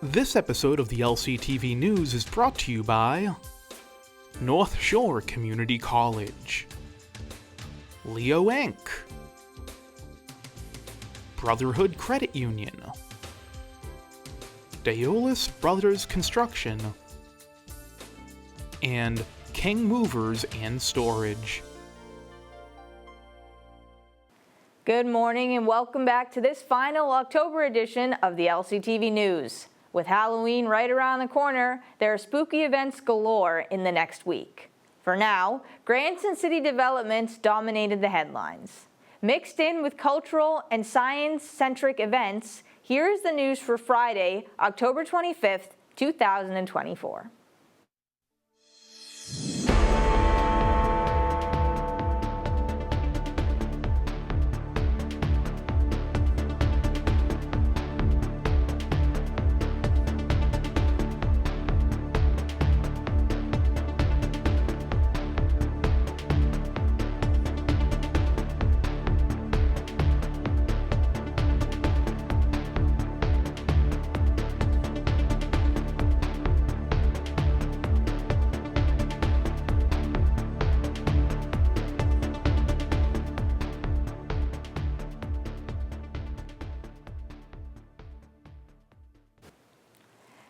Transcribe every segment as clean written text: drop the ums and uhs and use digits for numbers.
This episode of the LCTV News is brought to you by North Shore Community College, Leo Inc., Brotherhood Credit Union, Daolis Brothers Construction, and King Movers and Storage. Good morning and welcome back to this final October edition of the LCTV News. With Halloween right around the corner, there are spooky events galore in the next week. For now, grants and city developments dominated the headlines. Mixed in with cultural and science-centric events, here's the news for Friday, October 25th, 2024.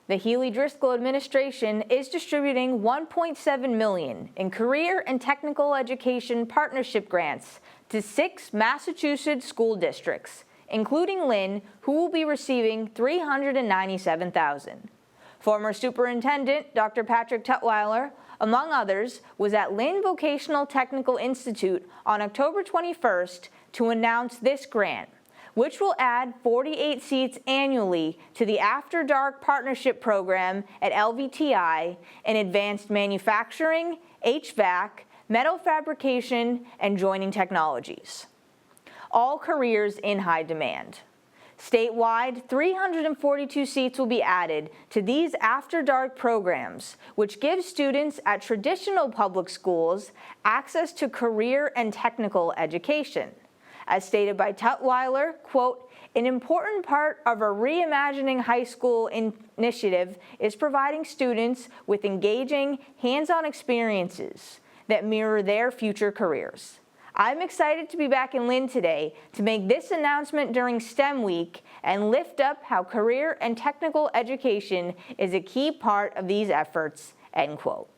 The Healey-Driscoll administration is distributing $1.7 million in career and technical education partnership grants to 6 Massachusetts school districts, including Lynn, who will be receiving $397,000. Former Superintendent Dr. Patrick Tutwiler, among others, was at Lynn Vocational Technical Institute on October 21st to announce this grant, which will add 48 seats annually to the After Dark Partnership Program at LVTI in advanced manufacturing, HVAC, metal fabrication, and joining technologies. All careers in high demand. Statewide, 342 seats will be added to these After Dark programs, which give students at traditional public schools access to career and technical education. As stated by Tutwiler, quote, "An important part of our Reimagining High School initiative is providing students with engaging, hands-on experiences that mirror their future careers. I'm excited to be back in Lynn today to make this announcement during STEM Week and lift up how career and technical education is a key part of these efforts," end quote.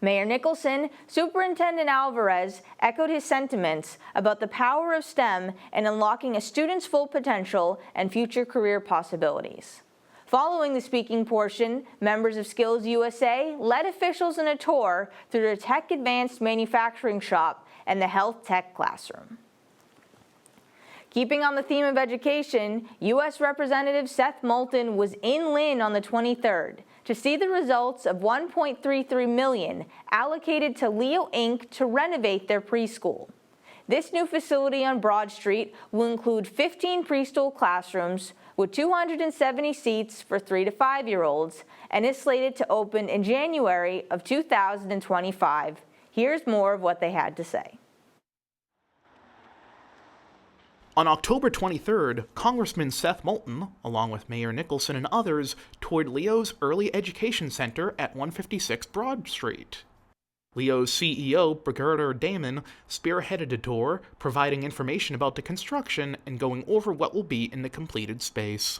Mayor Nicholson, Superintendent Alvarez echoed his sentiments about the power of STEM in unlocking a student's full potential and future career possibilities. Following the speaking portion, members of Skills USA led officials in a tour through the Tech Advanced Manufacturing Shop and the Health Tech Classroom. Keeping on the theme of education, U.S. Representative Seth Moulton was in Lynn on the 23rd to see the results of $1.33 million allocated to Leo Inc. to renovate their preschool. This new facility on Broad Street will include 15 preschool classrooms with 270 seats for 3 to 5-year-olds and is slated to open in January of 2025. Here's more of what they had to say. On October 23rd, Congressman Seth Moulton, along with Mayor Nicholson and others, toured Leo's Early Education Center at 156 Broad Street. Leo's CEO, Brigadier Damon, spearheaded a tour, providing information about the construction and going over what will be in the completed space.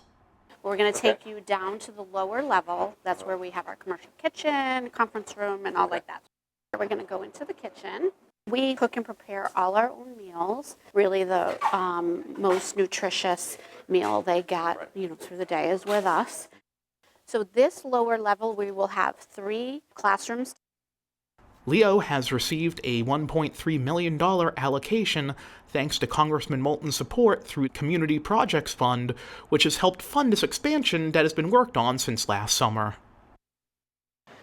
We're going to take you down to the lower level. That's where we have our commercial kitchen, conference room, and all like that. We're going to go into the kitchen. We cook and prepare all our own meals. Really, the most nutritious meal they get, through the day is with us. So this lower level, we will have 3 classrooms. Leo has received a $1.3 million allocation thanks to Congressman Moulton's support through Community Projects Fund, which has helped fund this expansion that has been worked on since last summer.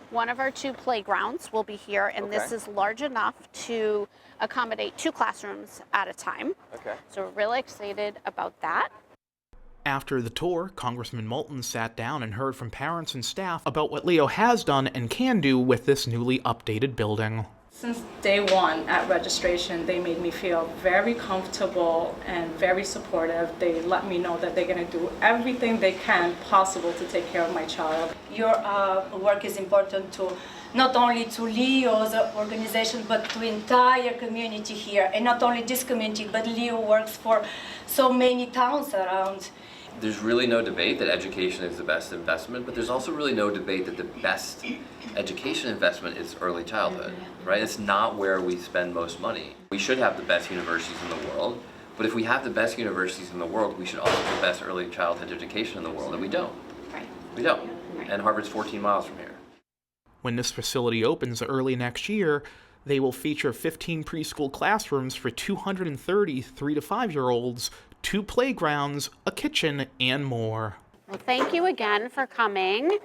One of our 2 playgrounds will be here, and this is large enough to accommodate 2 classrooms at a time. So we're really excited about that. After the tour, Congressman Moulton sat down and heard from parents and staff about what Leo has done and can do with this newly updated building. Since day one at registration, they made me feel very comfortable and very supportive. They let me know that they're going to do everything they can possible to take care of my child. Your work is important to not only to Leo's organization, but to entire community here. And not only this community, but Leo works for so many towns around. There's really no debate that education is the best investment, but there's also really no debate that the best education investment is early childhood, right? It's not where we spend most money. We should have the best universities in the world, but if we have the best universities in the world, we should also have the best early childhood education in the world, and we don't. Right. We don't. And Harvard's 14 miles from here. When this facility opens early next year, they will feature 15 preschool classrooms for 230 3 to 5-year-olds, 2 playgrounds, a kitchen, and more. Well, thank you again for coming,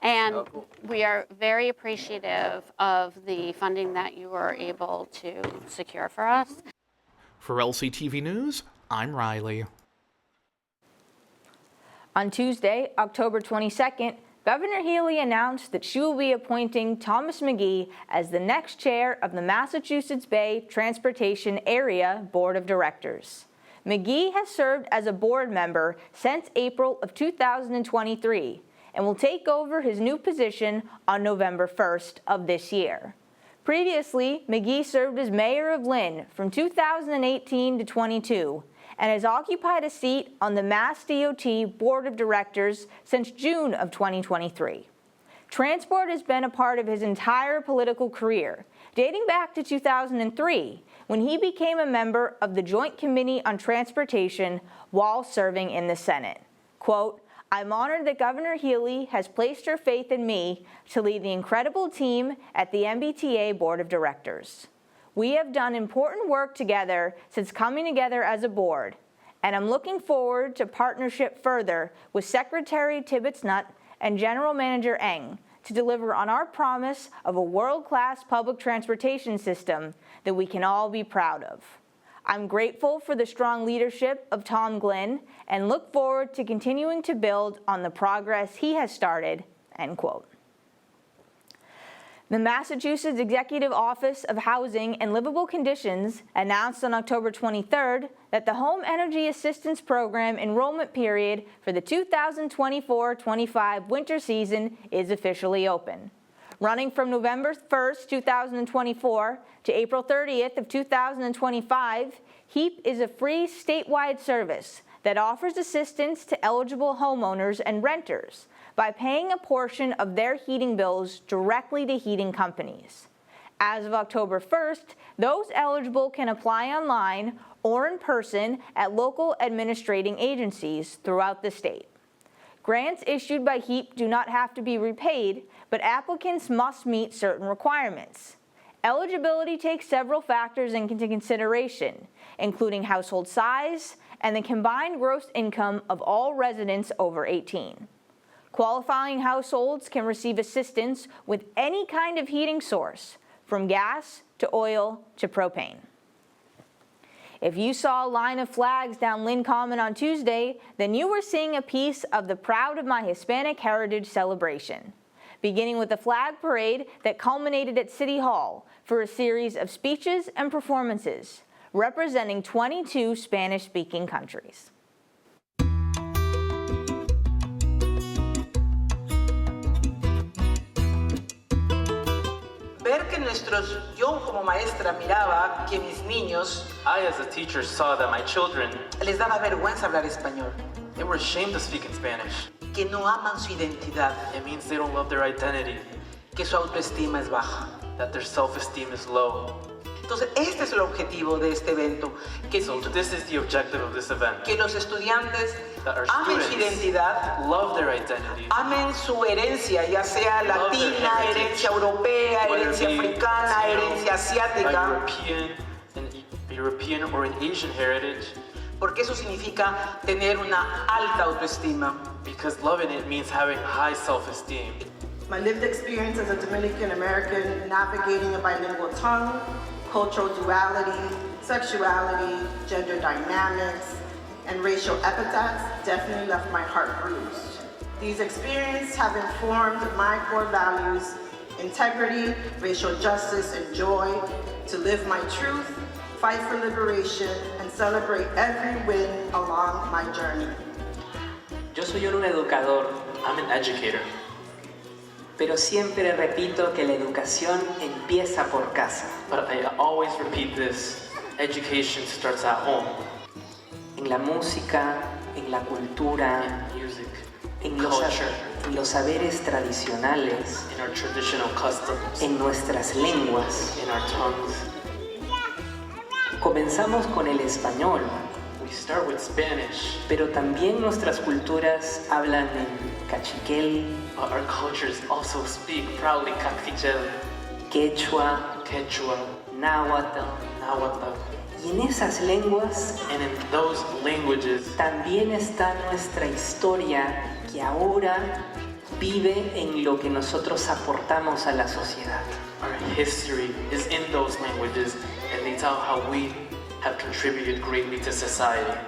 and we are very appreciative of the funding that you were able to secure for us. For LCTV News, I'm Riley. On Tuesday, October 22nd, Governor Healy announced that she will be appointing Thomas McGee as the next chair of the Massachusetts Bay Transportation Area Board of Directors. McGee has served as a board member since April of 2023 and will take over his new position on November 1st of this year. Previously, McGee served as mayor of Lynn from 2018 to 22 and has occupied a seat on the Mass DOT Board of Directors since June of 2023. Transport has been a part of his entire political career, dating back to 2003, when he became a member of the Joint Committee on Transportation while serving in the Senate. Quote, "I'm honored that Governor Healy has placed her faith in me to lead the incredible team at the MBTA Board of Directors. We have done important work together since coming together as a board, and I'm looking forward to partnership further with Secretary Tibbetts-Nutt and General Manager Eng to deliver on our promise of a world-class public transportation system that we can all be proud of. I'm grateful for the strong leadership of Tom Glynn and look forward to continuing to build on the progress he has started," end quote. The Massachusetts Executive Office of Housing and Livable Conditions announced on October 23rd that the Home Energy Assistance Program enrollment period for the 2024-25 winter season is officially open. Running from November 1st, 2024 to April 30th of 2025, HEAP is a free statewide service that offers assistance to eligible homeowners and renters by paying a portion of their heating bills directly to heating companies. As of October 1st, those eligible can apply online or in person at local administrating agencies throughout the state. Grants issued by HEAP do not have to be repaid, but applicants must meet certain requirements. Eligibility takes several factors into consideration, including household size and the combined gross income of all residents over 18. Qualifying households can receive assistance with any kind of heating source, from gas to oil to propane. If you saw a line of flags down Lynn Common on Tuesday, then you were seeing a piece of the Proud of My Hispanic Heritage celebration, beginning with a flag parade that culminated at City Hall for a series of speeches and performances representing 22 Spanish-speaking countries. Ver que yo como maestra miraba que mis niños, I as a teacher saw that my children, les daba vergüenza hablar español, they were ashamed to speak in Spanish. que no aman su identidad, It means they don't love their identity, que su autoestima es baja. that their self-esteem is low. Entonces, este es el objetivo de este evento, que, So this is the objective of this event. que los estudiantes That our amen su students identidad, love their identity, amen su herencia, ya sea latina, herencia europea, whether herencia it be, africana, herencia a asiática, European or an Asian heritage, porque eso significa tener una alta autoestima. because loving it means having high self-esteem. My lived experience as a Dominican American navigating a bilingual tongue, cultural duality, sexuality, gender dynamics, and racial epithets definitely left my heart bruised. These experiences have informed my core values integrity, racial justice, and joy, to live my truth, fight for liberation, and celebrate every win along my journey. Yo soy un educador. I'm an educator. Pero siempre repito que la educación empieza por casa. But I always repeat this. Education starts at home. En la música, en la cultura, In music, en culture, los saberes tradicionales, in our traditional customs, en nuestras lenguas. in our tongues. Comenzamos con el español, We start with Spanish, pero también nuestras culturas hablan en cachiquel, but our cultures also speak proudly Caquichel, quechua, Quechua, náhuatl. Nahuatl. Y en esas lenguas And in those languages, también está nuestra historia que ahora vive en lo que nosotros aportamos a la sociedad. our history is in those languages, and they tell how we have contributed greatly to society.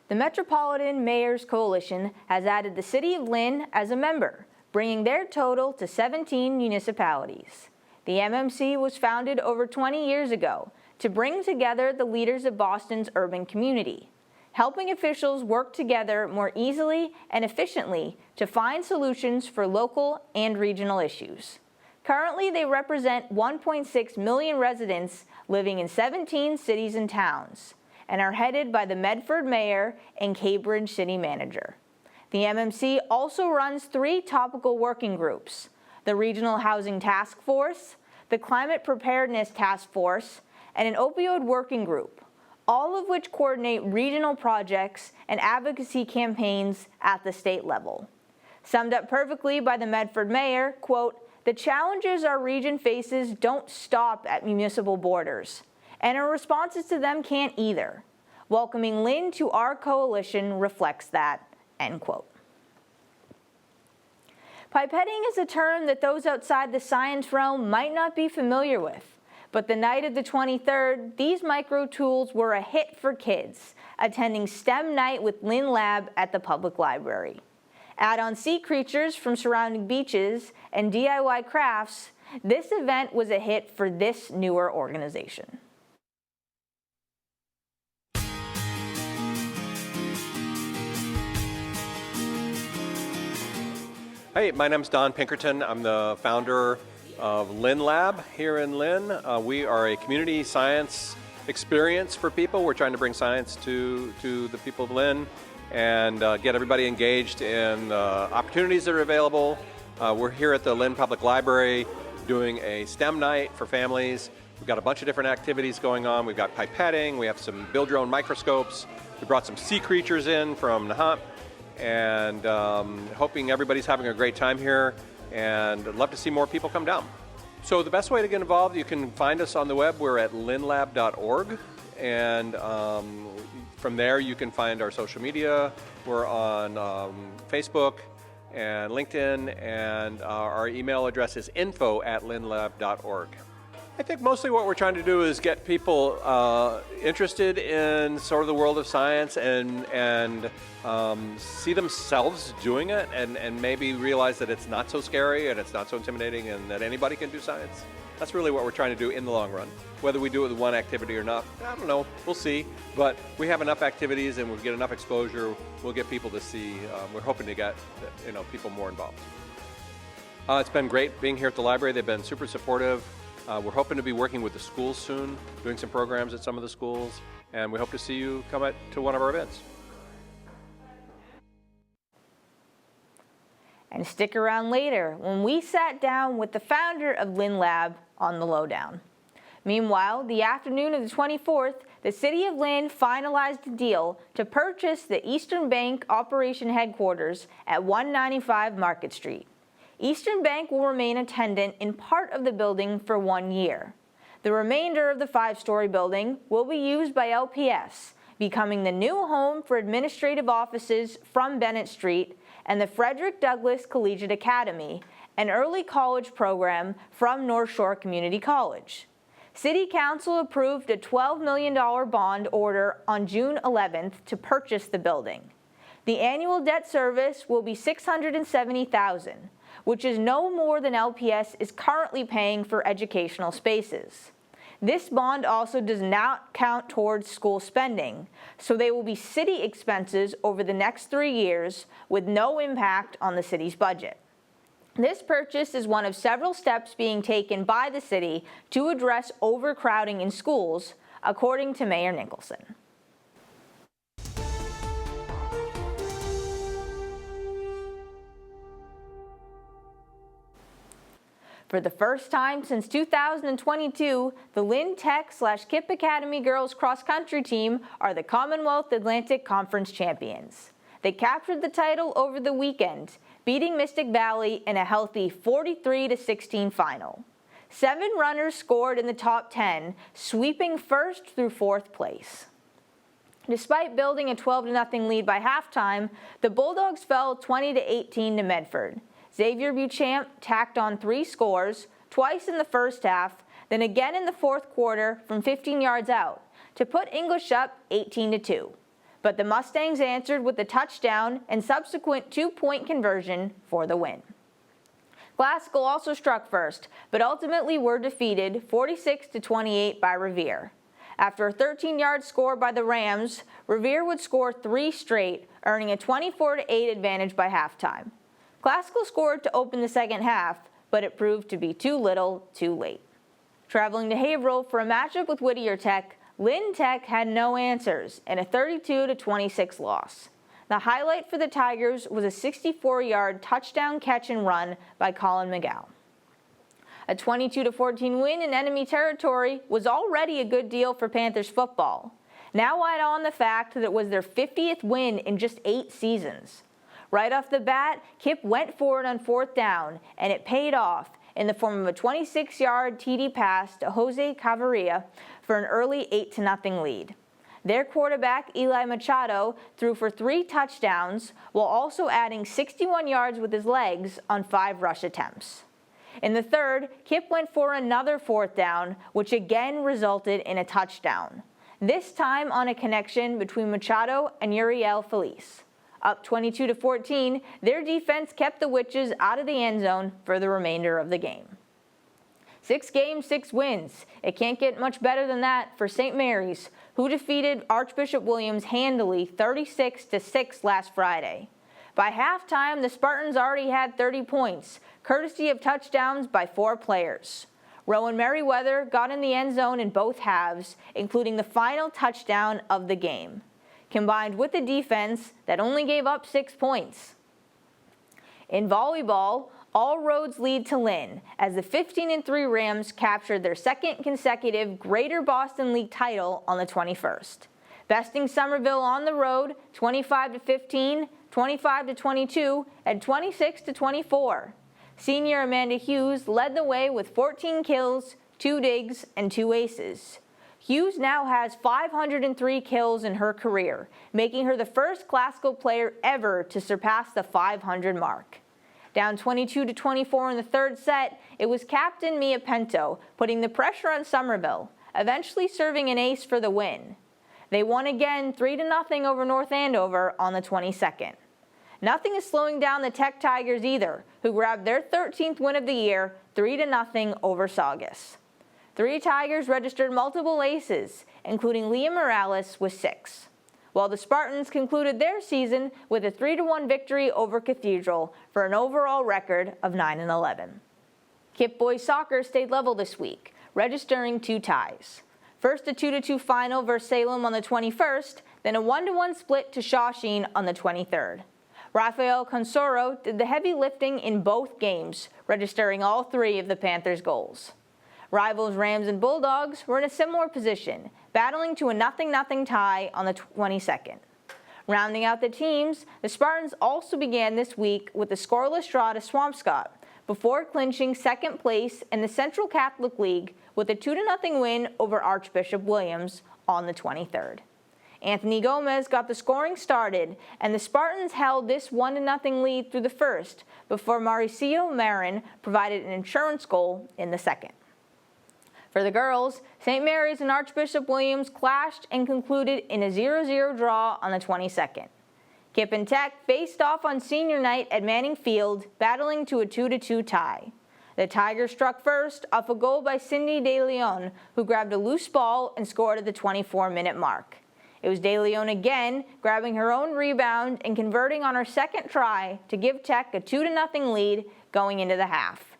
The Metropolitan Mayors Coalition has added the City of Lynn as a member, bringing their total to 17 municipalities. The MMC was founded over 20 years ago to bring together the leaders of Boston's urban community, helping officials work together more easily and efficiently to find solutions for local and regional issues. Currently, they represent 1.6 million residents living in 17 cities and towns, and are headed by the Medford Mayor and Cambridge City Manager. The MMC also runs 3 topical working groups: the Regional Housing Task Force, the Climate Preparedness Task Force, and an opioid working group, all of which coordinate regional projects and advocacy campaigns at the state level. Summed up perfectly by the Medford Mayor, quote, "The challenges our region faces don't stop at municipal borders, and our responses to them can't either. Welcoming Lynn to our coalition reflects that," end quote. Pipetting is a term that those outside the science realm might not be familiar with, but the night of the 23rd, these micro tools were a hit for kids attending STEM night with LynnLab at the public library. Add on sea creatures from surrounding beaches and DIY crafts, this event was a hit for this newer organization. Hey, my name's Don Pinkerton. I'm the founder of LynnLab here in Lynn. We are a community science experience for people. We're trying to bring science to the people of Lynn and get everybody engaged in opportunities that are available. We're here at the Lynn Public Library doing a STEM night for families. We've got a bunch of different activities going on. We've got pipetting, we have some build your own microscopes. We brought some sea creatures in from Nahant, and hoping everybody's having a great time here, and I'd love to see more people come down. So the best way to get involved, you can find us on the web. We're at LynnLab.org, and from there you can find our social media. We're on Facebook and LinkedIn, and our email address is info@LynnLab.org. I think mostly what we're trying to do is get people interested in sort of the world of science and see themselves doing it, and maybe realize that it's not so scary and it's not so intimidating and that anybody can do science. That's really what we're trying to do in the long run. Whether we do it with one activity or not, I don't know, we'll see. But we have enough activities and we'll get enough exposure, we'll get people to see. We're hoping to get people more involved. It's been great being here at the library. They've been super supportive. We're hoping to be working with the schools soon, doing some programs at some of the schools, and we hope to see you come to one of our events. And stick around later when we sat down with the founder of LynnLab on the Lowdown. Meanwhile, the afternoon of the 24th, the City of Lynn finalized a deal to purchase the Eastern Bank Operation Headquarters at 195 Market Street. Eastern Bank will remain a tenant in part of the building for 1 year. The remainder of the 5-story building will be used by LPS, becoming the new home for administrative offices from Bennett Street and the Frederick Douglass Collegiate Academy, an early college program from North Shore Community College. City Council approved a $12 million bond order on June 11th to purchase the building. The annual debt service will be $670,000, which is no more than LPS is currently paying for educational spaces. This bond also does not count towards school spending, so they will be city expenses over the next 3 years with no impact on the city's budget. This purchase is one of several steps being taken by the city to address overcrowding in schools, according to Mayor Nicholson. For the first time since 2022, the Lynn Tech / KIPP Academy girls cross country team are the Commonwealth Atlantic Conference champions. They captured the title over the weekend, beating Mystic Valley in a healthy 43-16 final. 7 runners scored in the top 10, sweeping first through 4th place. Despite building a 12-0 lead by halftime, the Bulldogs fell 20-18 to Medford. Xavier Beauchamp tacked on 3 scores, twice in the first half, then again in the 4th quarter from 15 yards out, to put English up 18-2. But the Mustangs answered with a touchdown and subsequent 2-point conversion for the win. Glasgow also struck first, but ultimately were defeated 46-28 by Revere. After a 13-yard score by the Rams, Revere would score 3 straight, earning a 24-8 advantage by halftime. Glasgow scored to open the second half, but it proved to be too little, too late. Traveling to Haverhill for a matchup with Whittier Tech, Lynn Tech had no answers in a 32-26 loss. The highlight for the Tigers was a 64-yard touchdown catch and run by Colin McGow. A 22-14 win in enemy territory was already a good deal for Panthers football. Now add on the fact that it was their 50th win in just 8 seasons. Right off the bat, KIPP went for it on 4th down, and it paid off in the form of a 26-yard TD pass to Jose Cavarilla for an early 8-0 lead. Their quarterback, Eli Machado, threw for 3 touchdowns while also adding 61 yards with his legs on 5 rush attempts. In the third, KIPP went for another 4th down, which again resulted in a touchdown, this time on a connection between Machado and Uriel Feliz. Up 22-14, their defense kept the Witches out of the end zone for the remainder of the game. 6 games, 6 wins. It can't get much better than that for St. Mary's, who defeated Archbishop Williams handily 36-6 last Friday. By halftime, the Spartans already had 30 points, courtesy of touchdowns by 4 players. Rowan Merriweather got in the end zone in both halves, including the final touchdown of the game, combined with a defense that only gave up 6 points. In volleyball, all roads lead to Lynn, as the 15-3 Rams captured their 2nd consecutive Greater Boston League title on the 21st, besting Somerville on the road 25-15, 25-22, and 26-24. Senior Amanda Hughes led the way with 14 kills, 2 digs, and 2 aces. Hughes now has 503 kills in her career, making her the first Glasgow player ever to surpass the 500 mark. Down 22-24 in the 3rd set, it was captain Mia Pinto putting the pressure on Somerville, eventually serving an ace for the win. They won again 3-0 over North Andover on the 22nd. Nothing is slowing down the Tech Tigers either, who grabbed their 13th win of the year, 3-0 over Saugus. 3 Tigers registered multiple aces, including Leah Morales with 6, while the Spartans concluded their season with a 3-1 victory over Cathedral for an overall record of 9-11. KIPP boys soccer stayed level this week, registering 2 ties. First a 2-2 final versus Salem on the 21st, then a 1-1 split to Shawsheen on the 23rd. Rafael Consoro did the heavy lifting in both games, registering all 3 of the Panthers' goals. Rivals Rams and Bulldogs were in a similar position, battling to a 0-0 tie on the 22nd. Rounding out the teams, the Spartans also began this week with a scoreless draw to Swampscott, before clinching 2nd place in the Central Catholic League with a 2-0 win over Archbishop Williams on the 23rd. Anthony Gomez got the scoring started, and the Spartans held this 1-0 lead through the first, before Mauricio Marin provided an insurance goal in the second. For the girls, St. Mary's and Archbishop Williams clashed and concluded in a 0-0 draw on the 22nd. Kip and Tech faced off on senior night at Manning Field, battling to a 2-2 tie. The Tigers struck first off a goal by Cindy De Leon, who grabbed a loose ball and scored at the 24-minute mark. It was De Leon again, grabbing her own rebound and converting on her second try to give Tech a 2-0 lead going into the half.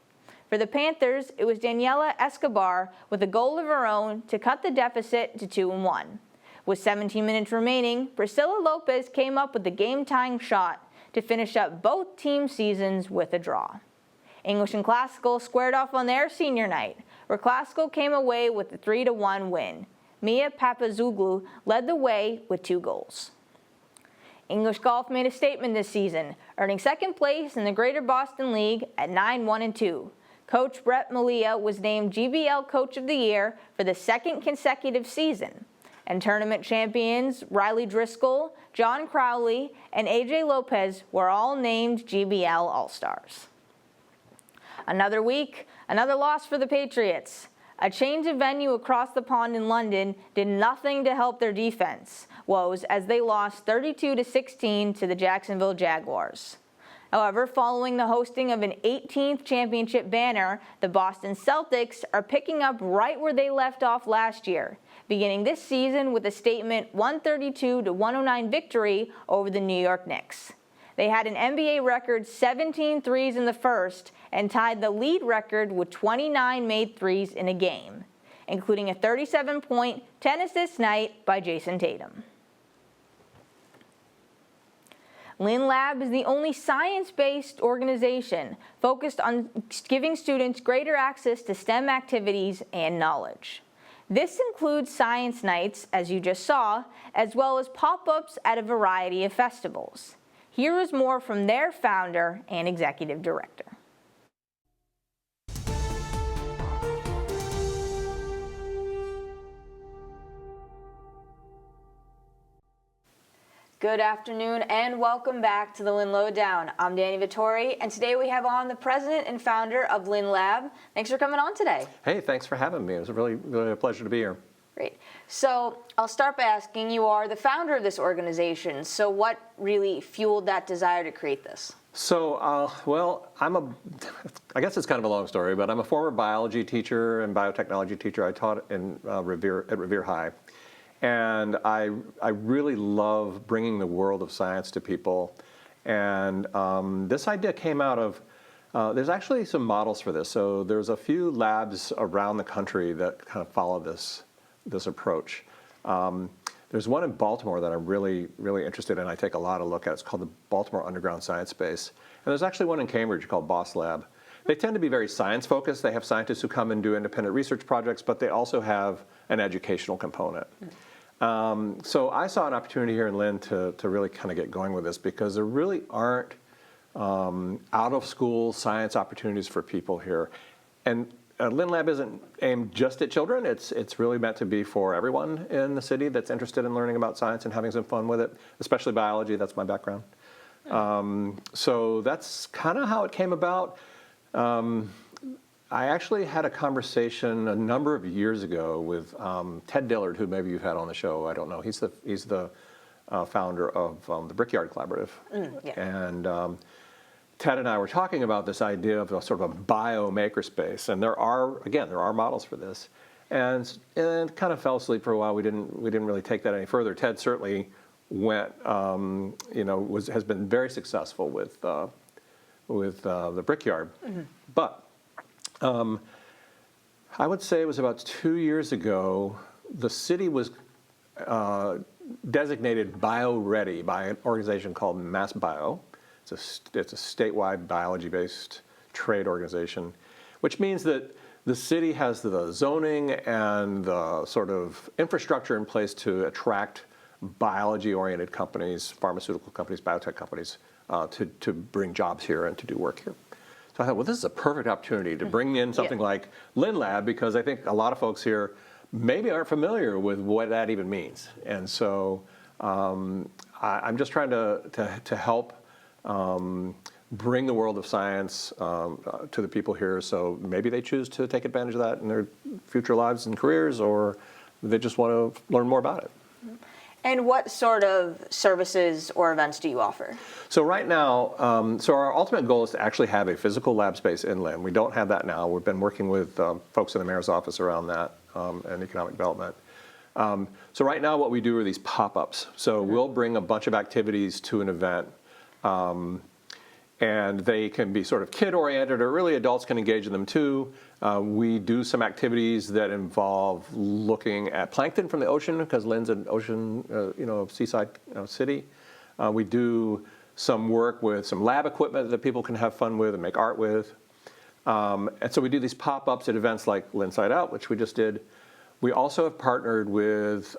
For the Panthers, it was Daniela Escobar with a goal of her own to cut the deficit to 2-1. With 17 minutes remaining, Priscilla Lopez came up with the game-tying shot to finish up both team seasons with a draw. English and Classical squared off on their senior night, where Classical came away with a 3-1 win. Mia Papazoglou led the way with 2 goals. English golf made a statement this season, earning second place in the Greater Boston League at 9-1-2. Coach Brett Malia was named GBL Coach of the Year for the second consecutive season. And tournament champions Riley Driscoll, John Crowley, and AJ Lopez were all named GBL All-Stars. Another week, another loss for the Patriots. A change of venue across the pond in London did nothing to help their defense woes as they lost 32-16 to the Jacksonville Jaguars. However, following the hosting of an 18th championship banner, the Boston Celtics are picking up right where they left off last year, beginning this season with a statement 132-109 victory over the New York Knicks. They had an NBA record 17 threes in the first and tied the lead record with 29 made threes in a game, including a 37-point, 10-assist night by Jason Tatum. LynnLab is the only science-based organization focused on giving students greater access to STEM activities and knowledge. This includes science nights, as you just saw, as well as pop-ups at a variety of festivals. Here is more from their founder and executive director. Good afternoon and welcome back to the Lynn Lowdown. I'm Dani Vittori, and today we have on the president and founder of LynnLab. Thanks for coming on today. Hey, thanks for having me. It was really a pleasure to be here. Great. So I'll start by asking, you are the founder of this organization. So what really fueled that desire to create this? So, well, I guess it's kind of a long story, but I'm a former biology teacher and biotechnology teacher. I taught in at Revere High. And I really love bringing the world of science to people. And this idea came out of, there's actually some models for this. So there's a few labs around the country that kind of follow this approach. There's one in Baltimore that I'm really interested in. I take a lot of look at. It's called the Baltimore Underground Science Base. And there's actually one in Cambridge called Boss Lab. They tend to be very science focused. They have scientists who come and do independent research projects, but they also have an educational component. So I saw an opportunity here in Lynn to really kind of get going with this because there really aren't out of school science opportunities for people here. And LynnLab isn't aimed just at children. It's really meant to be for everyone in the city that's interested in learning about science and having some fun with it, especially biology. That's my background. So that's kind of how it came about. I actually had a conversation a number of years ago with Ted Dillard, who maybe you've had on the show. I don't know. He's the founder of the Brickyard Collaborative. Yeah. And Ted and I were talking about this idea of a sort of a bio makerspace, and there are models for this, and kind of fell asleep for a while. We didn't really take that any further. Ted certainly went, has been very successful with the Brickyard, but I would say it was about 2 years ago. The city was designated bio-ready by an organization called MassBio. It's a statewide biology-based trade organization, which means that the city has the zoning and the sort of infrastructure in place to attract biology-oriented companies, pharmaceutical companies, biotech companies, to bring jobs here and to do work here. So I thought, well, this is a perfect opportunity to bring in something like LynnLab, because I think a lot of folks here maybe aren't familiar with what that even means. And so I'm just trying to help bring the world of science to the people here, so maybe they choose to take advantage of that in their future lives and careers, or they just want to learn more about it. And what sort of services or events do you offer? So right now, so our ultimate goal is to actually have a physical lab space in Lynn. We don't have that now. We've been working with folks in the mayor's office around that and economic development. So right now what we do are these pop-ups. So we'll bring a bunch of activities to an event, and they can be sort of kid-oriented, or really adults can engage in them too. We do some activities that involve looking at plankton from the ocean, because Lynn's an ocean, seaside city. We do some work with some lab equipment that people can have fun with and make art with. And so we do these pop-ups at events like Lynn Side Out, which we just did. We also have partnered with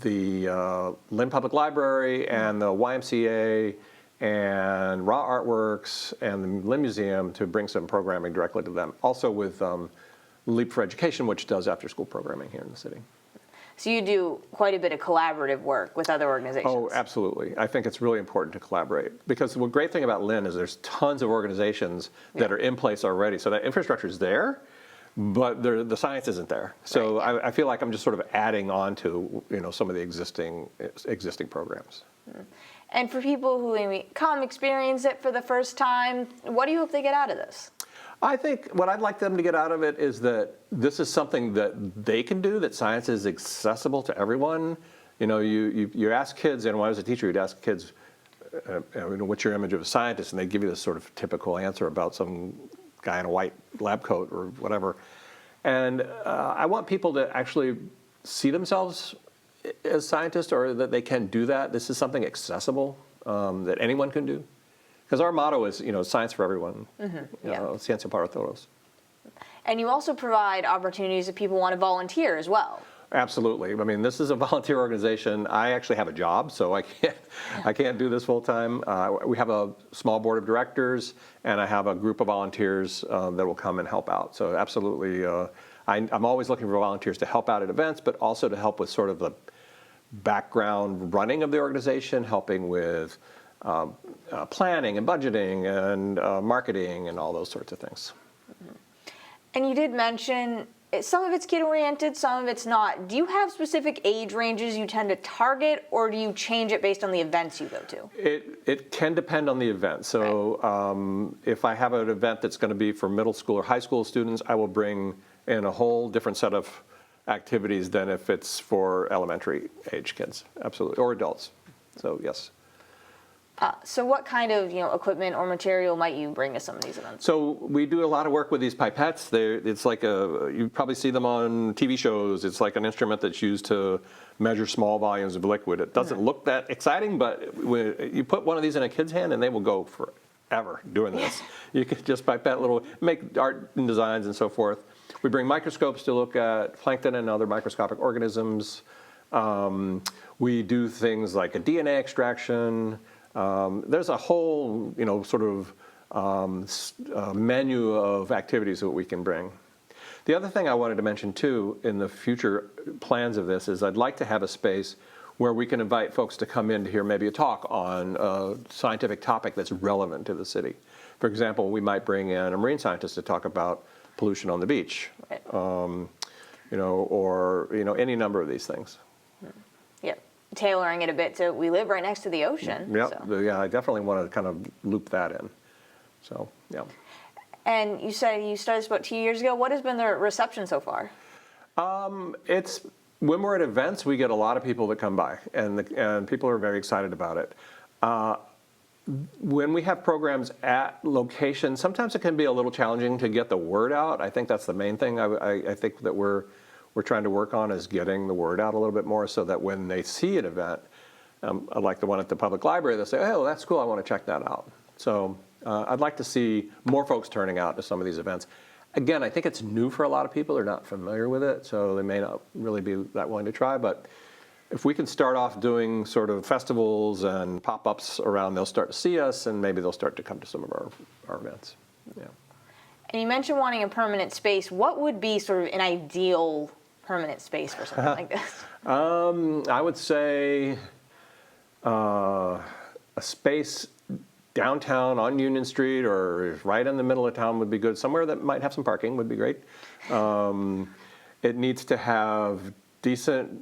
the Lynn Public Library and the YMCA and Raw Artworks and the Lynn Museum to bring some programming directly to them. Also with Leap for Education, which does after-school programming here in the city. So you do quite a bit of collaborative work with other organizations. Oh, absolutely. I think it's really important to collaborate, because the great thing about Lynn is there's tons of organizations that are in place already. So that infrastructure is there, but the science isn't there. So right. I feel like I'm just sort of adding on to some of the existing programs. And for people who maybe come experience it for the first time, what do you hope they get out of this? I think what I'd like them to get out of it is that this is something that they can do, that science is accessible to everyone. You ask kids, and when I was a teacher, you'd ask kids, what's your image of a scientist? And they'd give you this sort of typical answer about some guy in a white lab coat or whatever. And I want people to actually see themselves as scientists, or that they can do that. This is something accessible that anyone can do. Because our motto is, science for everyone. Ciencia para todos. And you also provide opportunities if people want to volunteer as well. Absolutely. I mean, this is a volunteer organization. I actually have a job, so I can't do this full time. We have a small board of directors, and I have a group of volunteers that will come and help out. So absolutely, I'm always looking for volunteers to help out at events, but also to help with sort of the background running of the organization, helping with planning and budgeting and marketing and all those sorts of things. And you did mention some of it's kid-oriented, some of it's not. Do you have specific age ranges you tend to target, or do you change it based on the events you go to? It can depend on the event. So if I have an event that's going to be for middle school or high school students, I will bring in a whole different set of activities than if it's for elementary age kids, absolutely, or adults. So yes. So what kind of equipment or material might you bring to some of these events? So we do a lot of work with these pipettes. It's like you probably see them on TV shows. It's like an instrument that's used to measure small volumes of liquid. It doesn't look that exciting, but when you put one of these in a kid's hand and they will go forever doing this. You can just pipette make art and designs and so forth. We bring microscopes to look at plankton and other microscopic organisms. We do things like a DNA extraction. There's a whole, sort of menu of activities that we can bring. The other thing I wanted to mention too in the future plans of this is I'd like to have a space where we can invite folks to come in to hear maybe a talk on a scientific topic that's relevant to the city. For example, we might bring in a marine scientist to talk about pollution on the beach, or any number of these things. Yep. Tailoring it a bit to we live right next to the ocean. Yep. So. Yeah, I definitely want to kind of loop that in. So, yeah. And you said you started this about 2 years ago. What has been the reception so far? It's when we're at events, we get a lot of people that come by, and people are very excited about it. When we have programs at locations, sometimes it can be a little challenging to get the word out. I think that's the main thing I think that we're trying to work on, is getting the word out a little bit more, so that when they see an event, like the one at the public library, they'll say, oh, that's cool, I want to check that out. So I'd like to see more folks turning out to some of these events. Again, I think it's new for a lot of people. They're not familiar with it, so they may not really be that willing to try. But if we can start off doing sort of festivals and pop-ups around, they'll start to see us, and maybe they'll start to come to some of our events. Yeah. And you mentioned wanting a permanent space. What would be sort of an ideal permanent space for something like this? I would say a space downtown on Union Street or right in the middle of town would be good. Somewhere that might have some parking would be great. It needs to have decent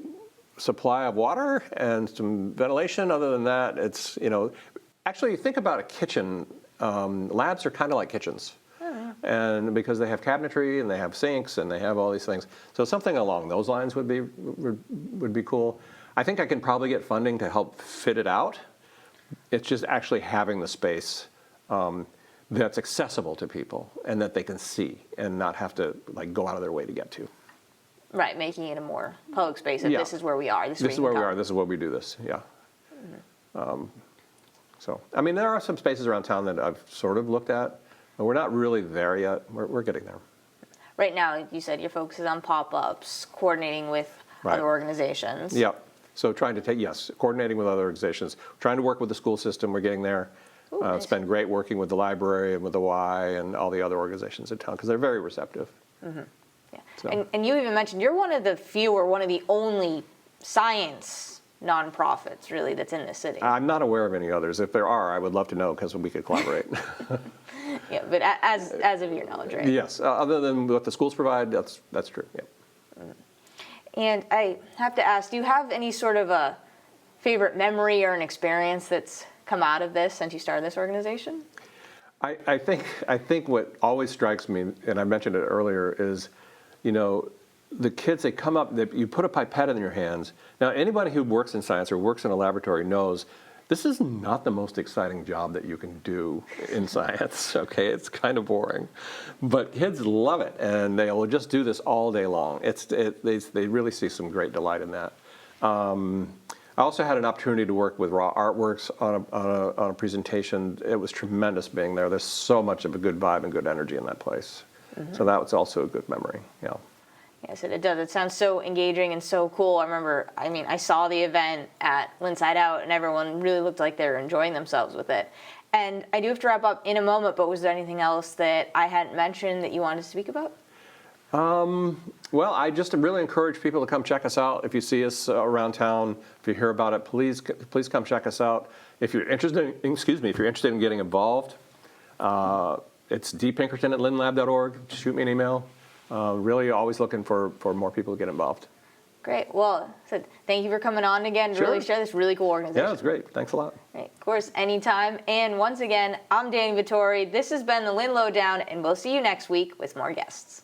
supply of water and some ventilation. Other than that, it's, actually think about a kitchen. Labs are kind of like kitchens. And because they have cabinetry and they have sinks and they have all these things. So something along those lines would be cool. I think I can probably get funding to help fit it out. It's just actually having the space that's accessible to people and that they can see and not have to go out of their way to get to. Right, making it a more public space. That This is where we are. This is where we are. This is where we do this. Yeah. So, I mean, there are some spaces around town that I've sort of looked at, but we're not really there yet. We're getting there. Right now, you said your focus is on pop-ups, coordinating with other organizations. Yeah. So trying to coordinating with other organizations, trying to work with the school system. We're getting there. Ooh, nice. It's been great working with the library and with the Y and all the other organizations in town because they're very receptive. Mm-hmm. Yeah. So. And you even mentioned you're one of the few or one of the only science nonprofits really that's in the city. I'm not aware of any others. If there are, I would love to know because we could collaborate. Yeah, but as of your knowledge, right? Yes. Other than what the schools provide, that's true. Yeah. Mm-hmm. And I have to ask, do you have any sort of a favorite memory or an experience that's come out of this since you started this organization? I think what always strikes me, and I mentioned it earlier, is, the kids, they come up, you put a pipette in your hands. Now, anybody who works in science or works in a laboratory knows this is not the most exciting job that you can do in science, okay? It's kind of boring. But kids love it, and they will just do this all day long. They really see some great delight in that. I also had an opportunity to work with Raw Artworks on a presentation. It was tremendous being there. There's so much of a good vibe and good energy in that place. Mm-hmm. So that was also a good memory, yeah. Yes, it does. It sounds so engaging and so cool. I saw the event at Inside Out, and everyone really looked like they were enjoying themselves with it. And I do have to wrap up in a moment, but was there anything else that I hadn't mentioned that you wanted to speak about? Well, I just really encourage people to come check us out. If you see us around town, if you hear about it, please come check us out. If you're interested in getting involved, it's dpinkerton@LynnLab.org. Shoot me an email. Really always looking for more people to get involved. Great. Well, so thank you for coming on again to really share this really cool organization. Yeah, it's great. Thanks a lot. Right. Of course, anytime. And once again, I'm Dani Vittori. This has been the Lynn Lowdown, and we'll see you next week with more guests.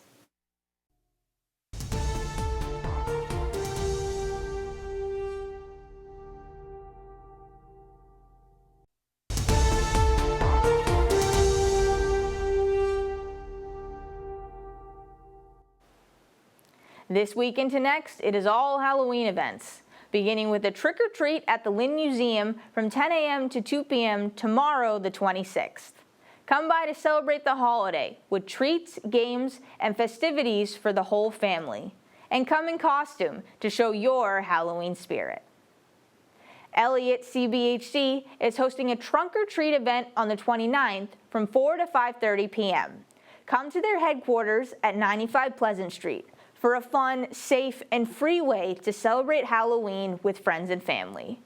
This week into next, it is all Halloween events, beginning with a trick-or-treat at the Lynn Museum from 10 a.m. to 2 p.m. tomorrow, the 26th. Come by to celebrate the holiday with treats, games, and festivities for the whole family. And come in costume to show your Halloween spirit. Elliott CBHC is hosting a trunk-or-treat event on the 29th from 4 to 5:30 p.m. Come to their headquarters at 95 Pleasant Street for a fun, safe, and free way to celebrate Halloween with friends and family.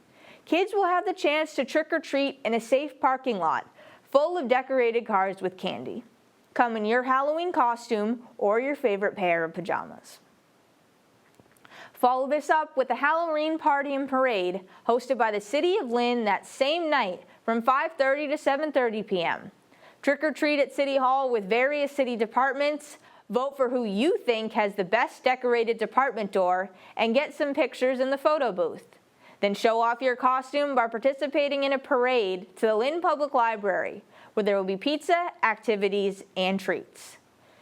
Kids will have the chance to trick-or-treat in a safe parking lot full of decorated cars with candy. Come in your Halloween costume or your favorite pair of pajamas. Follow this up with a Halloween party and parade hosted by the City of Lynn that same night from 5:30 to 7:30 p.m. Trick-or-treat at City Hall with various city departments. Vote for who you think has the best decorated department door and get some pictures in the photo booth. Then show off your costume by participating in a parade to the Lynn Public Library, where there will be pizza, activities, and treats.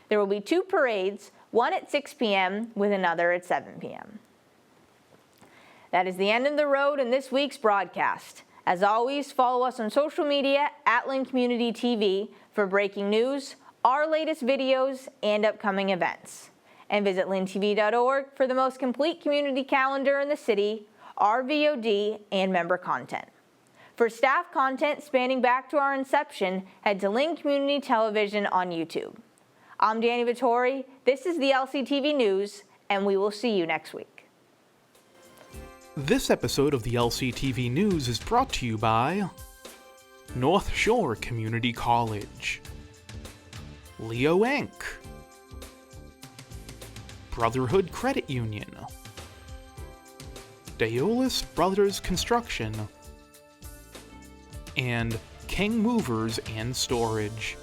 There will be 2 parades, one at 6 p.m. with another at 7 p.m. That is the end of the road in this week's broadcast. As always, follow us on social media at Lynn Community TV for breaking news, our latest videos, and upcoming events. And visit LynnTV.org for the most complete community calendar in the city, our VOD, and member content. For staff content spanning back to our inception, head to Lynn Community Television on YouTube. I'm Dani Vittori, this is the LCTV News, and we will see you next week. This episode of the LCTV News is brought to you by North Shore Community College, Leo Inc., Brotherhood Credit Union, Daoulas Brothers Construction, and King Movers and Storage.